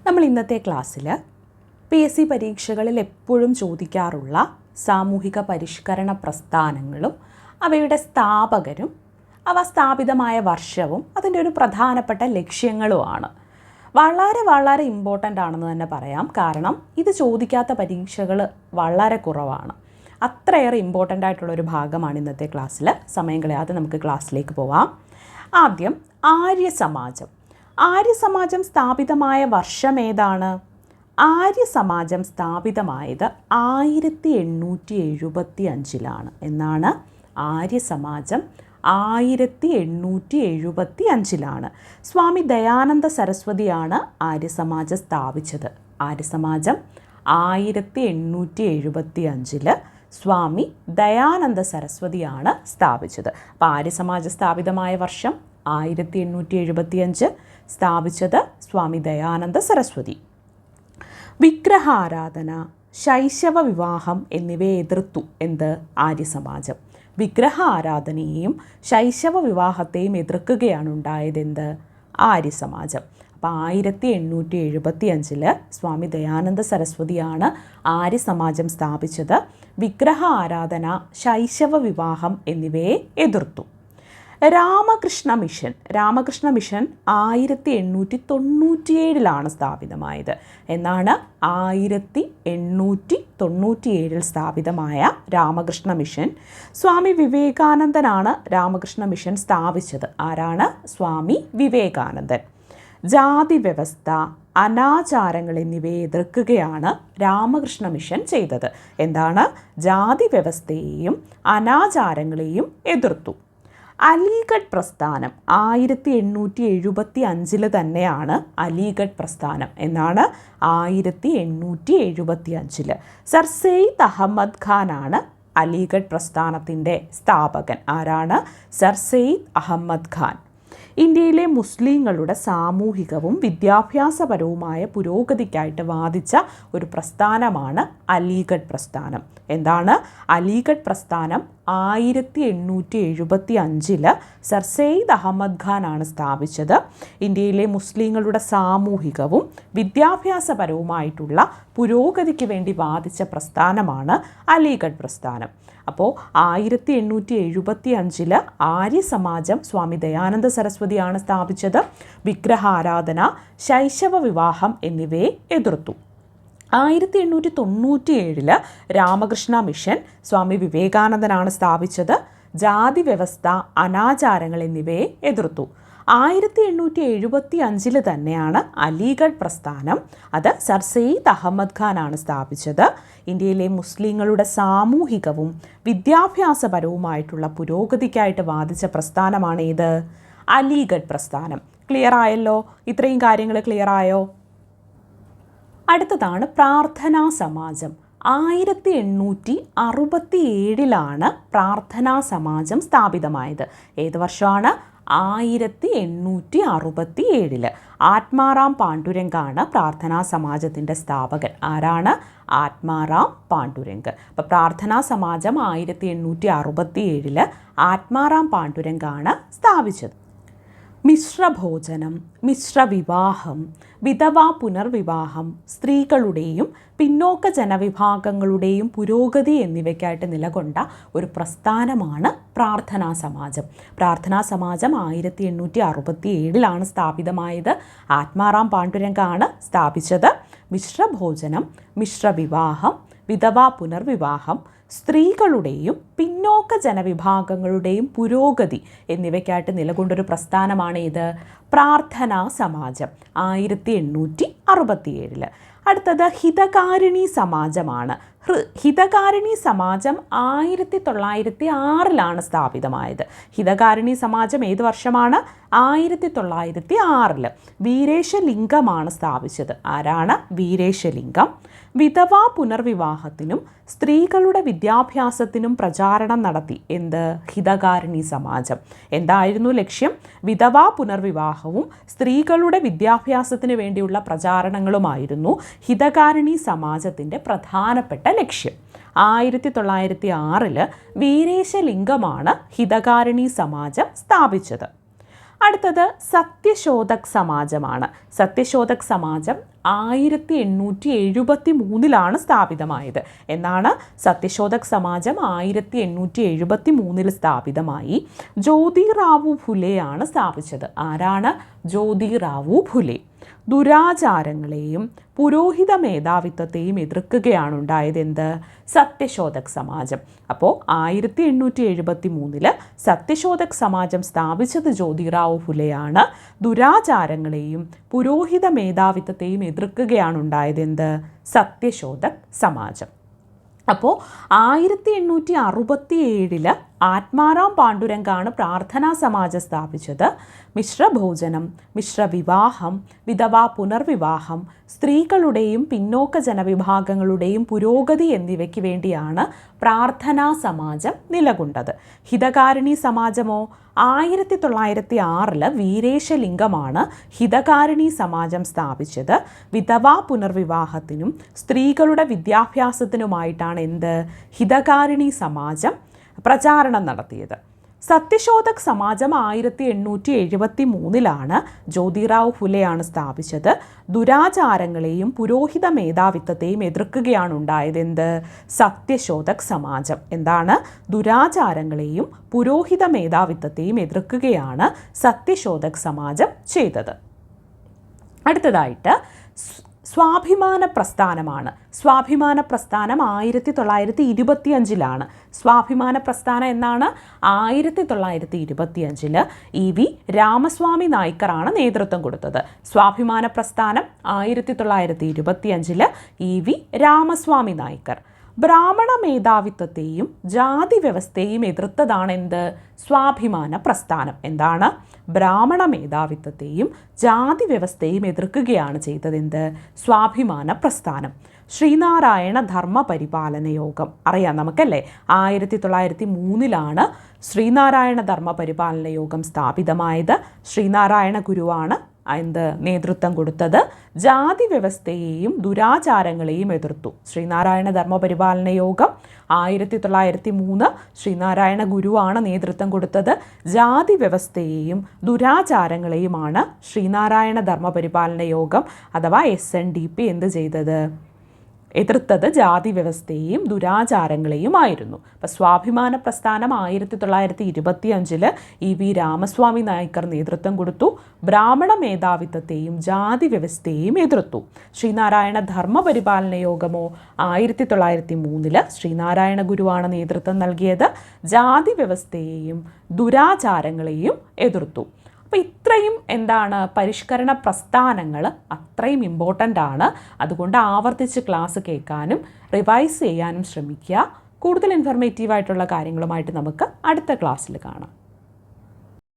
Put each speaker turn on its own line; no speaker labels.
നമ്മൾ ഇന്നത്തെ ക്ലാസ്സിൽ PSC പരീക്ഷകളിൽ എപ്പോഴും ചോദിക്കാറുള്ള സാമൂഹിക പരിഷ്കരണ പ്രസ്ഥാനങ്ങളും അവയുടെ സ്ഥാപകരും അവ സ്ഥാപിതമായ വർഷവും അതിൻ്റെ ഒരു പ്രധാനപ്പെട്ട ലക്ഷ്യങ്ങളുമാണ്. വളരെ ഇമ്പോർട്ടൻ്റ് ആണെന്ന് തന്നെ പറയാം. കാരണം ഇത് ചോദിക്കാത്ത പരീക്ഷകൾ വളരെ കുറവാണ്. അത്രയേറെ ഇമ്പോർട്ടൻ്റ് ആയിട്ടുള്ളൊരു ഭാഗമാണ് ഇന്നത്തെ ക്ലാസ്സിൽ. സമയം കളയാതെ നമുക്ക് ക്ലാസ്സിലേക്ക് പോവാം. ആദ്യം ആര്യസമാജം സ്ഥാപിതമായ വർഷം ഏതാണ്? ആര്യസമാജം സ്ഥാപിതമായത് 1875 എന്നാണ്. ആര്യസമാജം 1875 സ്വാമി ദയാനന്ദ സരസ്വതിയാണ് ആര്യസമാജം സ്ഥാപിച്ചത്. ആര്യസമാജം 1875 സ്വാമി ദയാനന്ദ സരസ്വതിയാണ് സ്ഥാപിച്ചത്. അപ്പോൾ ആര്യസമാജം സ്ഥാപിതമായ വർഷം 1875, സ്ഥാപിച്ചത് സ്വാമി ദയാനന്ദ സരസ്വതി. വിഗ്രഹാരാധന, ശൈശവ വിവാഹം എന്നിവയെ എതിർത്തു ആര്യസമാജം. വിഗ്രഹ ആരാധനയെയും ശൈശവ വിവാഹത്തെയും എതിർക്കുകയാണ് ഉണ്ടായതെന്ത്? ആര്യസമാജം. അപ്പോൾ 1875 സ്വാമി ദയാനന്ദ സരസ്വതിയാണ് ആര്യസമാജം സ്ഥാപിച്ചത്. വിഗ്രഹ ആരാധന, ശൈശവ വിവാഹം എന്നിവയെ എതിർത്തു. രാമകൃഷ്ണ മിഷൻ 1897 സ്ഥാപിതമായത്. എന്നാണ് 1897 സ്ഥാപിതമായ രാമകൃഷ്ണ മിഷൻ. സ്വാമി വിവേകാനന്ദനാണ് രാമകൃഷ്ണ മിഷൻ സ്ഥാപിച്ചത്. ആരാണ്? സ്വാമി വിവേകാനന്ദൻ. ജാതി വ്യവസ്ഥ, അനാചാരങ്ങൾ എന്നിവയെ എതിർക്കുകയാണ് രാമകൃഷ്ണ മിഷൻ ചെയ്തത്. എന്താണ്? ജാതി വ്യവസ്ഥയെയും അനാചാരങ്ങളെയും എതിർത്തു. അലിഗഡ് പ്രസ്ഥാനം 1875 തന്നെയാണ് അലിഗഡ് പ്രസ്ഥാനം. എന്നാണ് 1875. സർ സെയ്ദ് അഹമ്മദ് ഖാനാണ് അലിഗഡ് പ്രസ്ഥാനത്തിൻ്റെ സ്ഥാപകൻ. ആരാണ്? സർ സെയ്ദ് അഹമ്മദ് ഖാൻ. ഇന്ത്യയിലെ മുസ്ലിങ്ങളുടെ സാമൂഹികവും വിദ്യാഭ്യാസപരവുമായ പുരോഗതിക്കായിട്ട് വാദിച്ച ഒരു പ്രസ്ഥാനമാണ് അലിഗഡ് പ്രസ്ഥാനം. എന്താണ്? അലിഗഡ് പ്രസ്ഥാനം 1875 സർ സെയ്ദ് അഹമ്മദ് ഖാനാണ് സ്ഥാപിച്ചത്. ഇന്ത്യയിലെ മുസ്ലിങ്ങളുടെ സാമൂഹികവും വിദ്യാഭ്യാസപരവുമായിട്ടുള്ള പുരോഗതിക്ക് വേണ്ടി വാദിച്ച പ്രസ്ഥാനമാണ് അലിഗഡ് പ്രസ്ഥാനം. അപ്പോൾ 1875 ആര്യസമാജം സ്വാമി ദയാനന്ദ സരസ്വതിയാണ് സ്ഥാപിച്ചത്. വിഗ്രഹാരാധന, ശൈശവ വിവാഹം എന്നിവയെ എതിർത്തു. 1897 രാമകൃഷ്ണ മിഷൻ സ്വാമി വിവേകാനന്ദനാണ് സ്ഥാപിച്ചത്. ജാതി വ്യവസ്ഥ, അനാചാരങ്ങൾ എന്നിവയെ എതിർത്തു. 1875 തന്നെയാണ് അലിഗഡ് പ്രസ്ഥാനം. അത് സർ സെയ്ദ് അഹമ്മദ് ഖാനാണ് സ്ഥാപിച്ചത്. ഇന്ത്യയിലെ മുസ്ലിങ്ങളുടെ സാമൂഹികവും വിദ്യാഭ്യാസപരവുമായിട്ടുള്ള പുരോഗതിക്കായിട്ട് വാദിച്ച പ്രസ്ഥാനമാണ് ഏത്? അലിഗഡ് പ്രസ്ഥാനം. ക്ലിയർ ആയല്ലോ? ഇത്രയും കാര്യങ്ങൾ ക്ലിയർ ആയോ? അടുത്തതാണ് പ്രാർത്ഥനാ സമാജം. 1867 പ്രാർത്ഥനാ സമാജം സ്ഥാപിതമായത്. ഏത് വർഷമാണ്? 1867. ആത്മാറാം പാണ്ഡുരംഗാണ് പ്രാർത്ഥനാ സമാജത്തിൻ്റെ സ്ഥാപകൻ. ആരാണ്? ആത്മാറാം പാണ്ഡുരംഗ്. അപ്പോൾ പ്രാർത്ഥനാ സമാജം 1867 ആത്മാറാം പാണ്ഡുരംഗാണ് സ്ഥാപിച്ചത്. മിശ്രഭോജനം, മിശ്രവിവാഹം, വിധവാ പുനർവിവാഹം, സ്ത്രീകളുടെയും പിന്നോക്ക ജനവിഭാഗങ്ങളുടെയും പുരോഗതി എന്നിവയ്ക്കായിട്ട് നിലകൊണ്ട ഒരു പ്രസ്ഥാനമാണ് പ്രാർത്ഥനാ സമാജം. പ്രാർത്ഥനാ സമാജം 1867 സ്ഥാപിതമായത്. ആത്മാറാം പാണ്ഡുരംഗാണ് സ്ഥാപിച്ചത്. മിശ്രഭോജനം, മിശ്രവിവാഹം, വിധവാ പുനർവിവാഹം, സ്ത്രീകളുടെയും പിന്നോക്ക ജനവിഭാഗങ്ങളുടെയും പുരോഗതി എന്നിവയ്ക്കായിട്ട് നിലകൊണ്ടൊരു പ്രസ്ഥാനമാണ് ഇത്? പ്രാർത്ഥനാ സമാജം 1867. അടുത്തത് ഹിതകാരിണി സമാജമാണ്. ഹിതകാരിണി സമാജം 1906 സ്ഥാപിതമായത്. ഹിതകാരിണി സമാജം ഏത് വർഷമാണ്? 1906. വീരേശലിംഗമാണ് സ്ഥാപിച്ചത്. ആരാണ്? വീരേശലിംഗം. വിധവാ പുനർവിവാഹത്തിനും സ്ത്രീകളുടെ വിദ്യാഭ്യാസത്തിനും പ്രചാരണം നടത്തി. ഹിതകാരിണി സമാജം. എന്തായിരുന്നു ലക്ഷ്യം? വിധവാ പുനർവിവാഹവും സ്ത്രീകളുടെ വിദ്യാഭ്യാസത്തിന് വേണ്ടിയുള്ള പ്രചാരണങ്ങളുമായിരുന്നു ഹിതകാരിണി സമാജത്തിൻ്റെ പ്രധാനപ്പെട്ട ലക്ഷ്യം. 1906 വീരേശലിംഗമാണ് ഹിതകാരിണി സമാജം സ്ഥാപിച്ചത്. അടുത്തത് സത്യശോധക് സമാജമാണ്. സത്യശോധക് സമാജം 1873 സ്ഥാപിതമായത്. എന്നാണ് സത്യശോധക് സമാജം 1873 സ്ഥാപിതമായി. ജ്യോതിറാവു ഫുലെയാണ് സ്ഥാപിച്ചത്. ആരാണ്? ജ്യോതിറാവു ഫുലെ. ദുരാചാരങ്ങളെയും പുരോഹിത മേധാവിത്വത്തെയും എതിർക്കുകയാണ് ഉണ്ടായത്. എന്ത്? സത്യശോധക് സമാജം. അപ്പോൾ 1873 സത്യശോധക് സമാജം സ്ഥാപിച്ചത് ജ്യോതിറാവു ഫുലെയാണ്. ദുരാചാരങ്ങളെയും പുരോഹിത മേധാവിത്വത്തെയും എതിർക്കുകയാണ് ഉണ്ടായത്. എന്ത്? സത്യശോധക് സമാജം. അപ്പോൾ 1867 ആത്മാറാം പാണ്ഡുരംഗാണ് പ്രാർത്ഥനാ സമാജം സ്ഥാപിച്ചത്. മിശ്രഭോജനം, മിശ്രവിവാഹം, വിധവാ പുനർവിവാഹം, സ്ത്രീകളുടെയും പിന്നോക്ക ജനവിഭാഗങ്ങളുടെയും പുരോഗതി എന്നിവയ്ക്ക് വേണ്ടിയാണ് പ്രാർത്ഥനാ സമാജം നിലകൊണ്ടത്. ഹിതകാരിണി സമാജമോ 1906 വീരേശലിംഗമാണ് ഹിതകാരിണി സമാജം സ്ഥാപിച്ചത്. വിധവാ പുനർവിവാഹത്തിനും സ്ത്രീകളുടെ വിദ്യാഭ്യാസത്തിനുമായിട്ടാണ് എന്ത്? ഹിതകാരിണി സമാജം പ്രചാരണം നടത്തിയത്. സത്യശോധക് സമാജം 1873 ജ്യോതിറാവു ഫുലെയാണ് സ്ഥാപിച്ചത്. ദുരാചാരങ്ങളെയും പുരോഹിത മേധാവിത്വത്തെയും എതിർക്കുകയാണ് ഉണ്ടായത്. എന്ത്? സത്യശോധക് സമാജം. എന്താണ്? ദുരാചാരങ്ങളെയും പുരോഹിത മേധാവിത്വത്തെയും എതിർക്കുകയാണ് സത്യശോധക് സമാജം ചെയ്തത്. അടുത്തതായിട്ട് സ്വാഭിമാന പ്രസ്ഥാനമാണ്. സ്വാഭിമാന പ്രസ്ഥാനം 1925 സ്വാഭിമാന പ്രസ്ഥാനം എന്നാണ് 1925 EV രാമസ്വാമി നായ്ക്കറാണ് നേതൃത്വം കൊടുത്തത്. സ്വാഭിമാന പ്രസ്ഥാനം 1925 EV രാമസ്വാമി നായ്ക്കർ. ബ്രാഹ്മണ മേധാവിത്വത്തെയും ജാതി വ്യവസ്ഥയെയും എതിർത്തതാണ് എന്ത്? സ്വാഭിമാന പ്രസ്ഥാനം. എന്താണ്? ബ്രാഹ്മണ മേധാവിത്വത്തെയും ജാതി വ്യവസ്ഥയെയും എതിർക്കുകയാണ് ചെയ്തത്. എന്ത്? സ്വാഭിമാന പ്രസ്ഥാനം. ശ്രീനാരായണ ധർമ്മ പരിപാലന യോഗം അറിയാം നമുക്കല്ലേ. 1903 ശ്രീനാരായണ ധർമ്മ പരിപാലന യോഗം സ്ഥാപിതമായത്. ശ്രീനാരായണ ഗുരുവാണ് എന്ത്? നേതൃത്വം കൊടുത്തത്. ജാതി വ്യവസ്ഥയെയും ദുരാചാരങ്ങളെയും എതിർത്തു. ശ്രീനാരായണ ധർമ്മ പരിപാലന യോഗം 1903 ശ്രീനാരായണ ഗുരുവാണ് നേതൃത്വം കൊടുത്തത്. ജാതി വ്യവസ്ഥയെയും ദുരാചാരങ്ങളെയുമാണ് ശ്രീനാരായണ ധർമ്മ പരിപാലന യോഗം അഥവാ SNDP എന്ത് ചെയ്തത്? എതിർത്തത് ജാതി വ്യവസ്ഥയെയും ദുരാചാരങ്ങളെയുമായിരുന്നു. അപ്പോൾ സ്വാഭിമാന പ്രസ്ഥാനം 1925 EV രാമസ്വാമി നായ്ക്കർ നേതൃത്വം കൊടുത്തു. ബ്രാഹ്മണ മേധാവിത്വത്തെയും ജാതി വ്യവസ്ഥയെയും എതിർത്തു. ശ്രീനാരായണ ധർമ്മ പരിപാലന യോഗമോ 1903 ശ്രീനാരായണ ഗുരുവാണ് നേതൃത്വം നൽകിയത്. ജാതി വ്യവസ്ഥയെയും ദുരാചാരങ്ങളെയും എതിർത്തു. അപ്പോൾ ഇത്രയും എന്താണ്? പരിഷ്കരണ പ്രസ്ഥാനങ്ങൾ അത്രയും ഇമ്പോർട്ടൻ്റ് ആണ്. അതുകൊണ്ട് ആവർത്തിച്ച് ക്ലാസ് കേൾക്കാനും റിവൈസ് ചെയ്യാനും ശ്രമിക്കുക. കൂടുതൽ ഇൻഫർമേറ്റീവായിട്ടുള്ള കാര്യങ്ങളുമായിട്ട് നമുക്ക് അടുത്ത ക്ലാസ്സിൽ കാണാം.